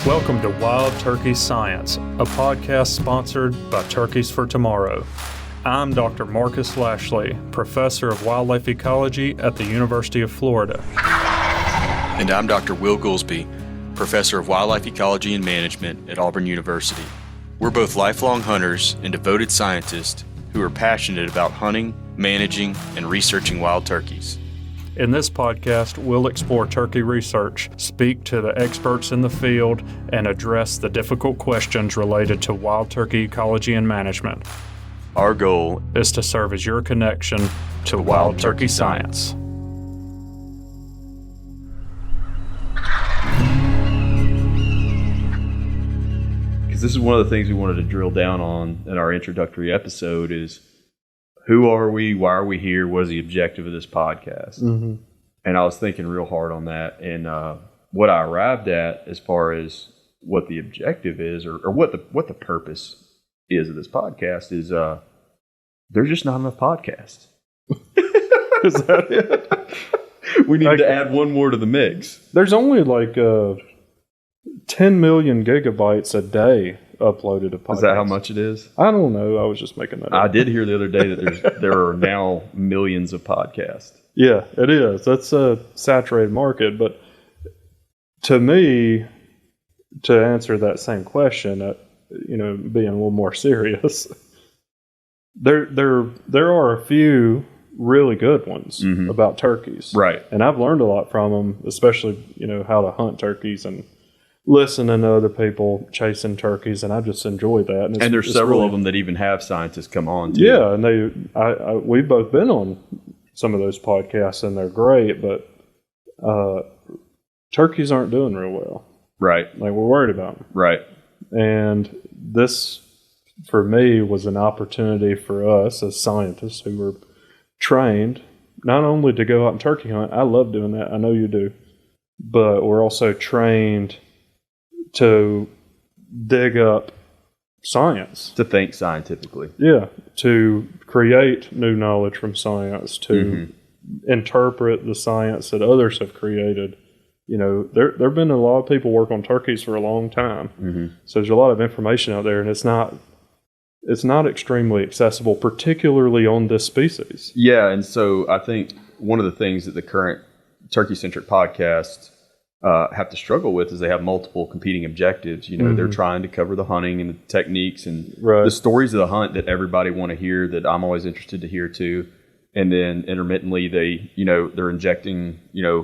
Welcome to Wild Turkey Science, a podcast sponsored by Turkeys for Tomorrow. I'm Dr. Marcus Lashley, Professor of Wildlife Ecology at the University of Florida. And I'm Dr. Will Gulsby, Professor of Wildlife Ecology and Management at Auburn University. We're both lifelong hunters and devoted scientists who are passionate about hunting, managing, and researching wild turkeys. In this podcast, we'll explore turkey research, speak to the experts in the field, and address the difficult questions related to wild turkey ecology and management. Our goal is to serve as your connection to wild turkey science. Because this is one of the things we wanted to drill down on in our introductory episode is, who are we? Why are we here? What is the objective of this podcast? Mm-hmm. And I was thinking real hard on that. And what I arrived at as far as what the objective is or what the purpose is of this podcast is there's just not enough podcasts. Is that it? We need to add one more to the mix. There's only like 10 million gigabytes a day uploaded to podcasts. Is that how much it is? I don't know. I was just making that up. I did hear the other day that there are now millions of podcasts. Yeah, it is. That's a saturated market. But to me, to answer that same question, being a little more serious, there are a few really good ones about turkeys. Right. And I've learned a lot from them, especially, how to hunt turkeys and listening to other people chasing turkeys, and I just enjoy that. And there's several of them that even have scientists come on too. Yeah, and we've both been on some of those podcasts, and they're great, but turkeys aren't doing real well. Right. Like, we're worried about them. Right. And this, for me, was an opportunity for us as scientists who were trained not only to go out and turkey hunt. I love doing that. I know you do. But we're also trained to dig up science. To think scientifically. Yeah. To create new knowledge from science, to interpret the science that others have created. There have been a lot of people work on turkeys for a long time. Mm-hmm. So there's a lot of information out there, and it's not extremely accessible, particularly on this species. Yeah, and so I think one of the things that the current turkey-centric podcasts have to struggle with is they have multiple competing objectives. They're trying to cover the hunting and the techniques and the stories of the hunt that everybody want to hear, that I'm always interested to hear too. And then intermittently they're injecting,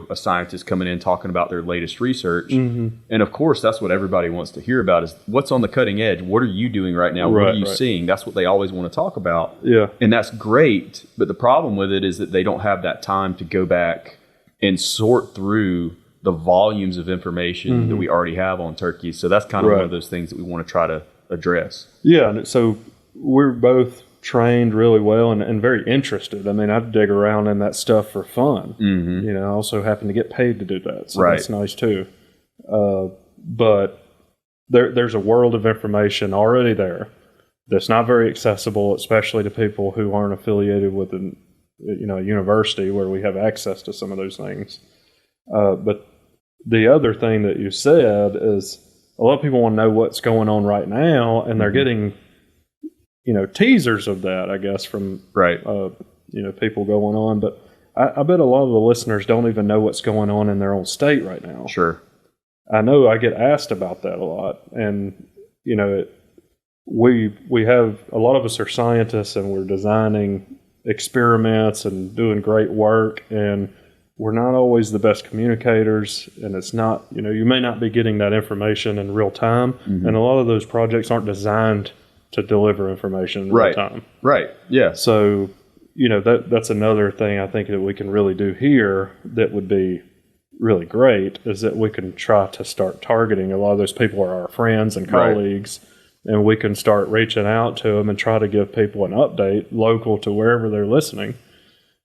a scientist coming in talking about their latest research. Mm-hmm. And of course, that's what everybody wants to hear about is what's on the cutting edge. What are you doing right now? What are you seeing? That's what they always want to talk about. Yeah. And that's great. But the problem with it is that they don't have that time to go back and sort through the volumes of information that we already have on turkeys. So that's kind of one of those things that we want to try to address. Yeah. And so we're both trained really well and very interested. I mean, I dig around in that stuff for fun. Mm-hmm. I also happen to get paid to do that. So that's nice too. But there's a world of information already there that's not very accessible, especially to people who aren't affiliated with a university where we have access to some of those things. But the other thing that you said is a lot of people want to know what's going on right now, and they're getting teasers of that, I guess, from people going on. But I bet a lot of the listeners don't even know what's going on in their own state right now. Sure. I know I get asked about that a lot. And, we have, a lot of us are scientists, and we're designing experiments and doing great work. And we're not always the best communicators. And it's not, you may not be getting that information in real time. Mm-hmm. And a lot of those projects aren't designed to deliver information in real time. Right. Yeah. So, that's another thing I think that we can really do here that would be really great, is that we can try to start targeting. A lot of those people are our friends and colleagues, and we can start reaching out to them and try to give people an update local to wherever they're listening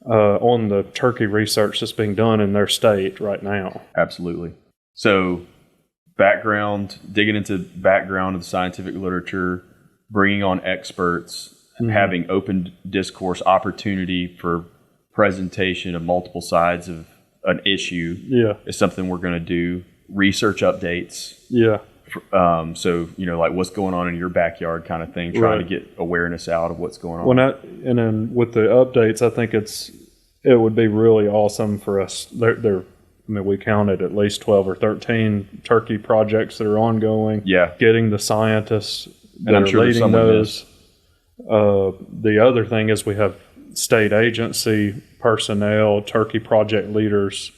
on the turkey research that's being done in their state right now. Absolutely. So digging into background of the scientific literature, bringing on experts, having open discourse, opportunity for presentation of multiple sides of an issue is something we're going to do. Research updates So, like what's going on in your backyard kind of thing, trying to get awareness out of what's going on. And then with the updates, I think it would be really awesome for us. We counted at least 12 or 13 turkey projects that are ongoing. Yeah. Getting the scientists that I'm are sure leading those. The other thing is we have state agency personnel, turkey project leaders,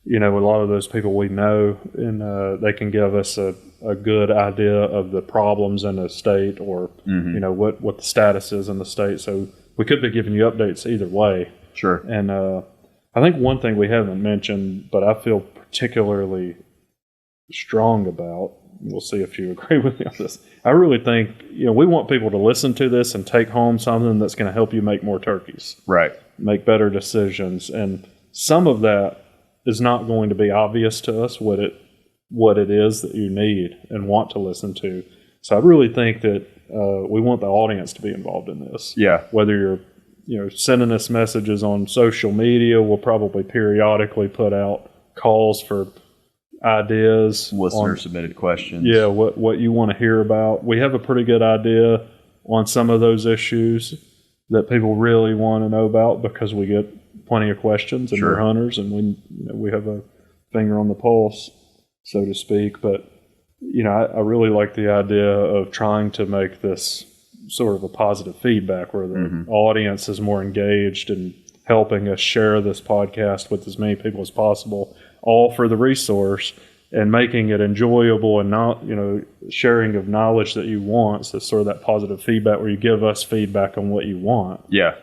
a lot of those people we know, and they can give us a good idea of the problems in the state or, what the status is in the state. So we could be giving you updates either way. Sure. And I think one thing we haven't mentioned, but I feel particularly strong about, we'll see if you agree with me on this. I really think, we want people to listen to this and take home something that's going to help you make more turkeys. Right. Make better decisions. And some of that is not going to be obvious to us what it is that you need and want to listen to. So I really think that we want the audience to be involved in this. Yeah. Whether you're sending us messages on social media, we'll probably periodically put out calls for ideas. Listener submitted questions. Yeah, what you want to hear about. We have a pretty good idea on some of those issues that people really want to know about because we get plenty of questions and we're hunters and we have a finger on the pulse, so to speak. But, I really like the idea of trying to make this sort of a positive feedback where the audience is more engaged and helping us share this podcast with as many people as possible, all for the resource and making it enjoyable and not, sharing of knowledge that you want. So sort of that positive feedback where you give us feedback on what you want. Yeah.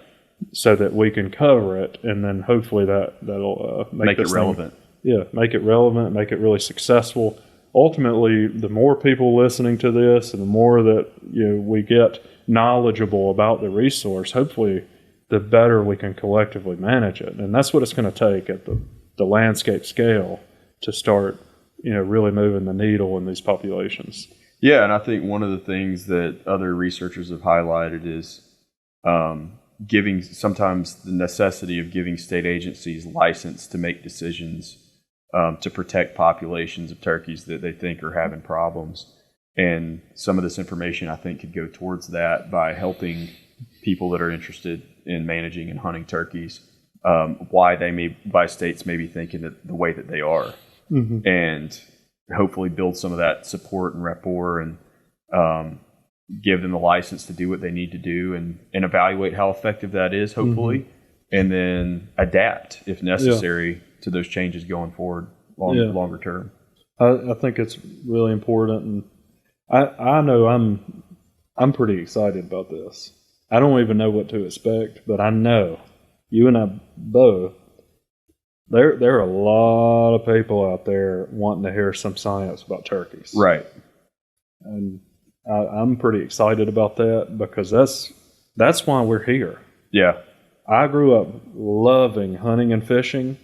So that we can cover it. And then hopefully that'll make it relevant. Make it relevant, make it really successful. Ultimately, the more people listening to this and the more that we get knowledgeable about the resource, hopefully the better we can collectively manage it. And that's what it's going to take at the landscape scale to start, really moving the needle in these populations. Yeah, and I think one of the things that other researchers have highlighted is giving sometimes the necessity of giving state agencies license to make decisions to protect populations of turkeys that they think are having problems. And some of this information, I think, could go towards that by helping people that are interested in managing and hunting turkeys, why states may be thinking that the way that they are, and hopefully build some of that support and rapport and give them the license to do what they need to do and evaluate how effective that is, hopefully, and then adapt if necessary to those changes going forward longer term. I think it's really important, and I know I'm pretty excited about this. I don't even know what to expect, but I know you and I both. There are a lot of people out there wanting to hear some science about turkeys, right? And I'm pretty excited about that because that's why we're here. Yeah, I grew up loving hunting and fishing,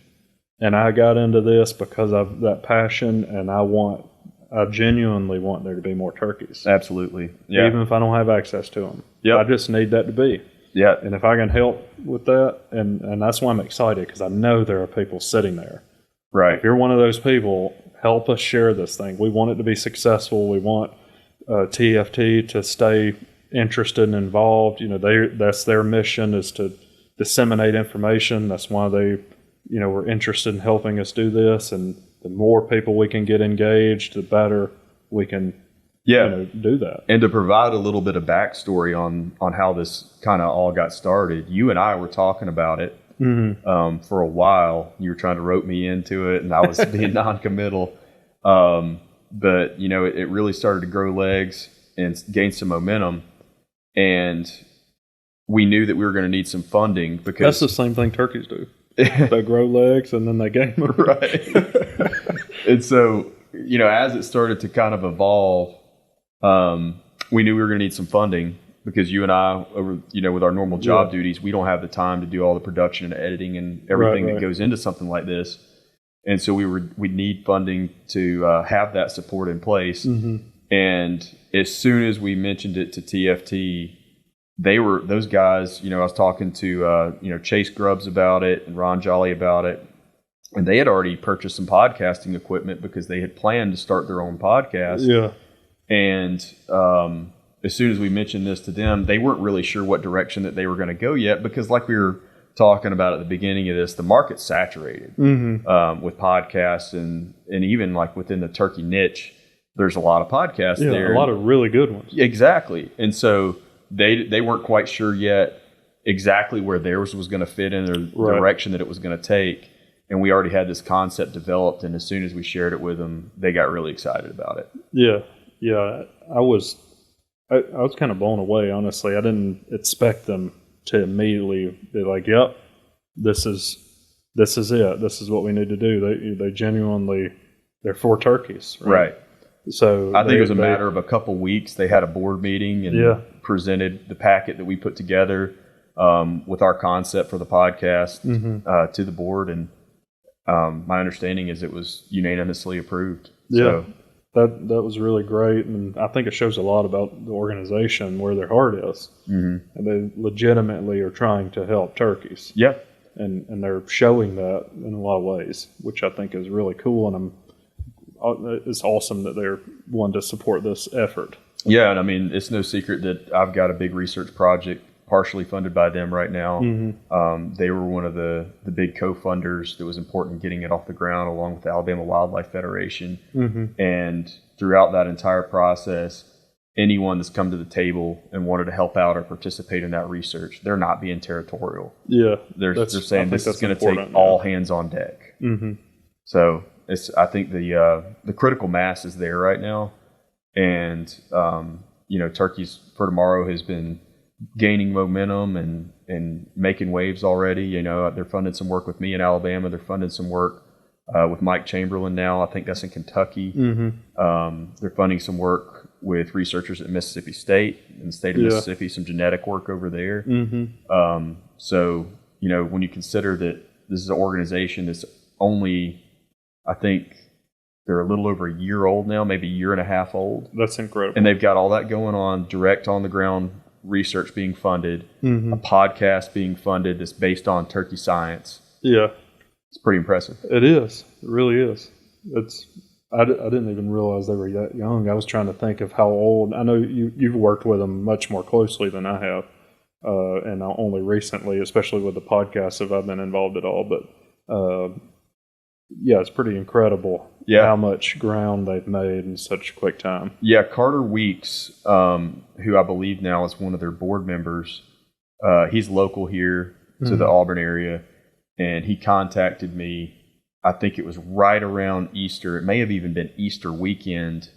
and I got into this because of that passion, and I genuinely want there to be more turkeys. Absolutely. Yeah. Even if I don't have access to them. Yeah. I just need that to be. Yeah. And if I can help with that, and that's why I'm excited, because I know there are people sitting there. Right. If you're one of those people, help us share this thing. We want it to be successful. We want TFT to stay interested and involved. That's their mission, is to disseminate information. That's why they, were interested in helping us do this. And the more people we can get engaged, the better we can do that. And to provide a little bit of backstory on how this kind of all got started, you and I were talking about it for a while. You were trying to rope me into it, and I was being non-committal. But, it really started to grow legs and gain some momentum. And we knew that we were going to need some funding because... That's the same thing turkeys do. They grow legs and then they gain them. Right. And so, as it started to kind of evolve, we knew we were going to need some funding because you and I, with our normal job duties, we don't have the time to do all the production and editing and everything that goes into something like this. And so we need funding to have that support in place. And as soon as we mentioned it to TFT, those guys, I was talking to, Chase Grubbs about it and Ron Jolly about it. And they had already purchased some podcasting equipment because they had planned to start their own podcast. Yeah. And as soon as we mentioned this to them, they weren't really sure what direction that they were going to go yet, because like we were talking about at the beginning of this, the market's saturated with podcasts, and even like within the turkey niche, there's a lot of podcasts there. A lot of really good ones. Exactly. And so they weren't quite sure yet exactly where theirs was going to fit in, or direction that it was going to take. And we already had this concept developed, and as soon as we shared it with them, they got really excited about it. Yeah. I was kind of blown away, honestly. I didn't expect them to immediately be like, "Yep, this is it. This is what we need to do." They genuinely, they're for turkeys, right? So I think it was a matter of a couple weeks. They had a board meeting and presented the packet that we put together with our concept for the podcast to the board, and my understanding is it was unanimously approved. Yeah. So, that was really great, and I think it shows a lot about the organization, where their heart is, and they legitimately are trying to help turkeys. Yeah, and they're showing that in a lot of ways, which I think is really cool, and it's awesome that they're wanting to support this effort. Yeah, and I mean, it's no secret that I've got a big research project partially funded by them right now. They were one of the big co-funders that was important in getting it off the ground, along with the Alabama Wildlife Federation. And throughout that entire process, anyone that's come to the table and wanted to help out or participate in that research, they're not being territorial. Yeah, they're saying this is going to take all hands on deck. So I think the critical mass is there right now, and Turkeys for Tomorrow has been gaining momentum and making waves already. They're funding some work with me in Alabama. They're funding some work with Mike Chamberlain now. I think that's in Kentucky. They're funding some work with researchers at Mississippi State, in the state of Mississippi, some genetic work over there. So, when you consider that this is an organization that's only, I think they're a little over a year old now, maybe a year and a half old. That's incredible. And they've got all that going on, direct on the ground research being funded, a podcast being funded that's based on turkey science. Yeah. It's pretty impressive. It is. It really is. I didn't even realize they were that young. I was trying to think of how old. I know you've worked with them much more closely than I have, and only recently, especially with the podcast, have I been involved at all. But it's pretty incredible how much ground they've made in such a quick time. Yeah, Carter Weeks, who I believe now is one of their board members, he's local here to the Auburn area, and he contacted me. I think it was right around Easter. It may have even been Easter weekend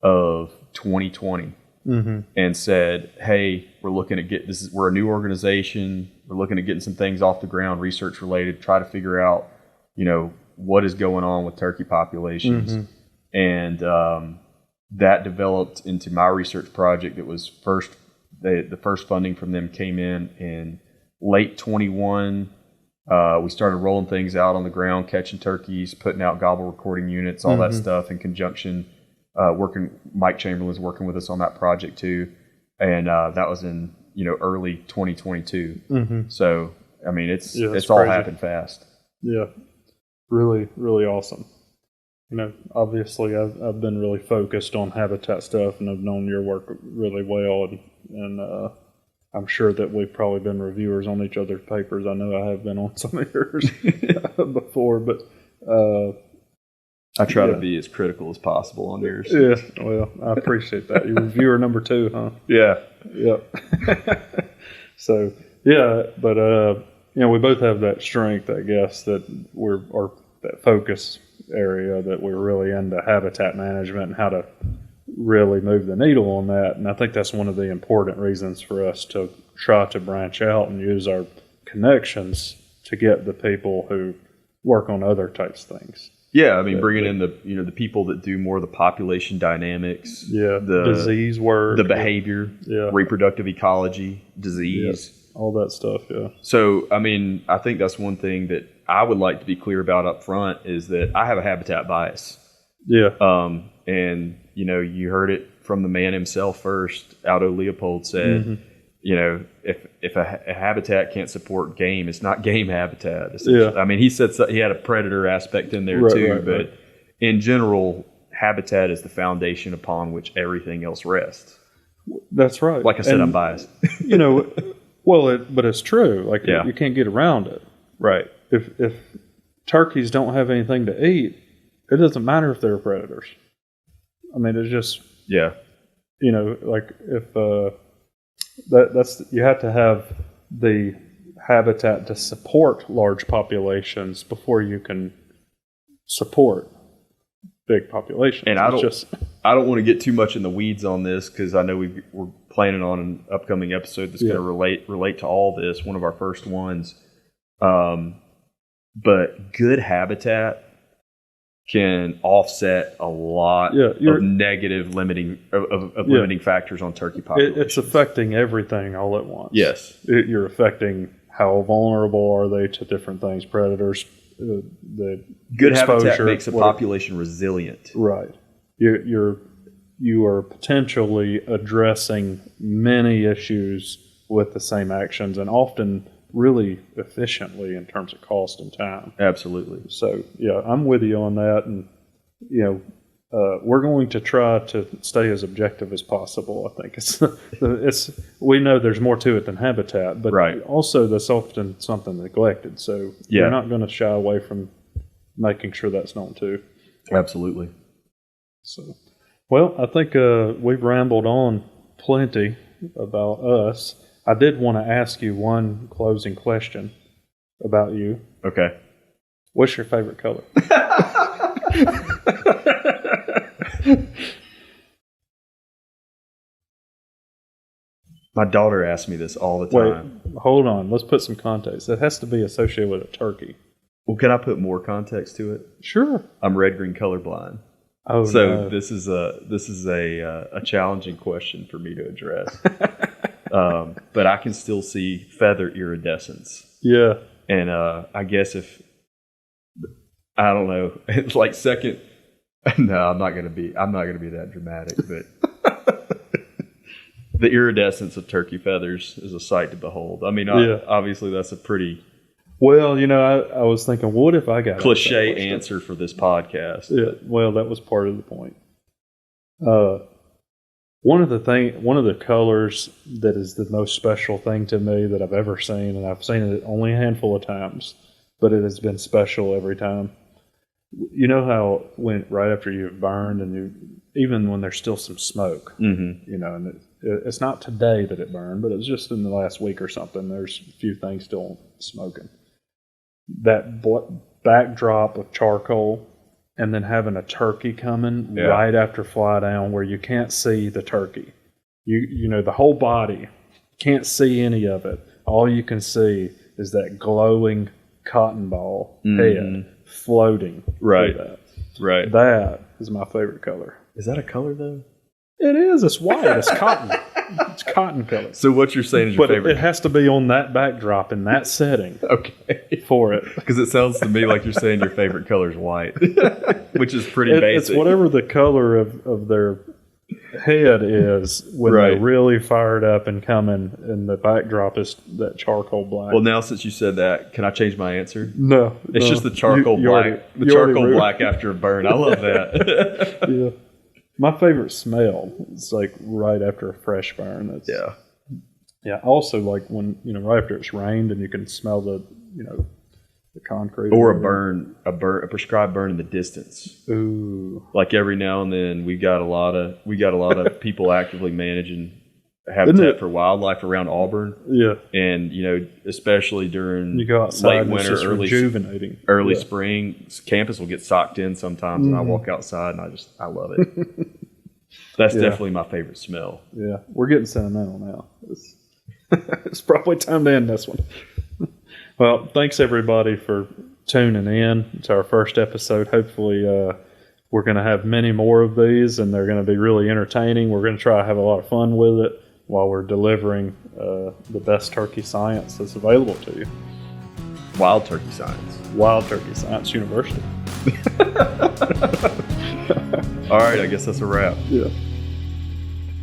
of 2020, and said, "Hey, we're looking to we're a new organization. We're looking at getting some things off the ground, research related, try to figure out, what is going on with turkey populations." And that developed into my research project. That was the first funding from them came in late 21. We started rolling things out on the ground, catching turkeys, putting out gobble recording units, all that stuff in conjunction. Mike Chamberlain's working with us on that project too. And that was in, early 2022. So, I mean, it's all happened fast. Yeah. Really, really awesome. Obviously I've been really focused on habitat stuff, and I've known your work really well, and I'm sure that we've probably been reviewers on each other's papers. I know I have been on some of yours before, but I try to be as critical as possible on yours. Yeah, well, I appreciate that. You're reviewer number 2, huh? Yeah. Yep. So, yeah, but we both have that strength, I guess, that or that focus area that we're really into habitat management and how to really move the needle on that. And I think that's one of the important reasons for us to try to branch out and use our connections to get the people who work on other types of things. Yeah, I mean, bringing in the people that do more of the population dynamics, the disease work, the behavior, reproductive ecology, disease, all that stuff. Yeah. So, I mean, I think that's one thing that I would like to be clear about up front is that I have a habitat bias. Yeah. And you heard it from the man himself first. Aldo Leopold said, if a habitat can't support game, it's not game habitat. Yeah. I mean, he said he had a predator aspect in there too, but in general, habitat is the foundation upon which everything else rests. That's right. Like I said, I'm biased. But it's true. Like you can't get around it. Right. If turkeys don't have anything to eat, it doesn't matter if they're predators. I mean, it's just like if that's you have to have the habitat to support large populations before you can support big populations. And I don't want to get too much in the weeds on this because I know we're planning on an upcoming episode that's going to relate to all this. One of our first ones, but good habitat can offset a lot of negative limiting factors on turkey populations. It's affecting everything all at once. Yes, you're affecting how vulnerable are they to different things, predators. The good habitat makes a population resilient. Right. You are potentially addressing many issues with the same actions, and often really efficiently in terms of cost and time. Absolutely. So I'm with you on that, and we're going to try to stay as objective as possible. I think we know there's more to it than habitat, but also that's often something neglected. So you're not going to shy away from making sure that's known too. Absolutely. So, well, I think we've rambled on plenty about us. I did want to ask you one closing question about you. Okay. What's your favorite color? My daughter asks me this all the time. Wait, hold on. Let's put some context. It has to be associated with a turkey. Well, can I put more context to it? Sure. I'm red-green colorblind. Oh, so no. This is a challenging question for me to address. But I can still see feather iridescence. Yeah. And I guess I don't know, it's like second. No, I'm not gonna be that dramatic, but the iridescence of turkey feathers is a sight to behold. I mean, obviously that's a pretty well, I was thinking, what if I got cliche answer for this podcast? Yeah, well, that was part of the point. One of the colors that is the most special thing to me that I've ever seen, and I've seen it only a handful of times, but it has been special every time. You know how right after you've burned, and even when there's still some smoke, and it's not today that it burned, but it was just in the last week or something. There's a few things still smoking. That backdrop of charcoal, and then having a turkey coming right after fly down where you can't see the turkey. The whole body, can't see any of it. All you can see is that glowing cotton ball head floating. Right. Right. That is my favorite color. Is that a color though? It is. It's white. It's cotton. It's cotton color. So what you're saying is your favorite. It has to be on that backdrop in that setting. Okay. For it. Because it sounds to me like you're saying your favorite color is white, which is pretty basic. It's whatever the color of their head is when they're really fired up and coming, and the backdrop is that charcoal black. Well, now since you said that, can I change my answer? No. It's just the charcoal black. The charcoal black after a burn. I love that. Yeah. My favorite smell is like right after a fresh burn. Yeah. Also, like when right after it's rained and you can smell the the concrete or a prescribed burn in the distance. Ooh. Like every now and then, we got a lot of people actively managing habitat for wildlife around Auburn. Yeah. And especially during you go outside late winter, early spring, campus will get socked in sometimes, and I walk outside and I love it. That's definitely my favorite smell. Yeah, we're getting sentimental now. It's probably time to end this one. Well, thanks everybody for tuning in. It's our first episode. Hopefully, we're going to have many more of these, and they're going to be really entertaining. We're going to try to have a lot of fun with it while we're delivering the best turkey science that's available to you. Wild Turkey Science. Wild Turkey Science University. All right, I guess that's a wrap. Yeah.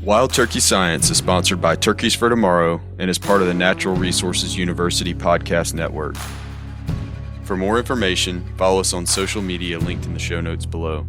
Wild Turkey Science is sponsored by Turkeys for Tomorrow and is part of the Natural Resources University podcast network. For more information, follow us on social media linked in the show notes below.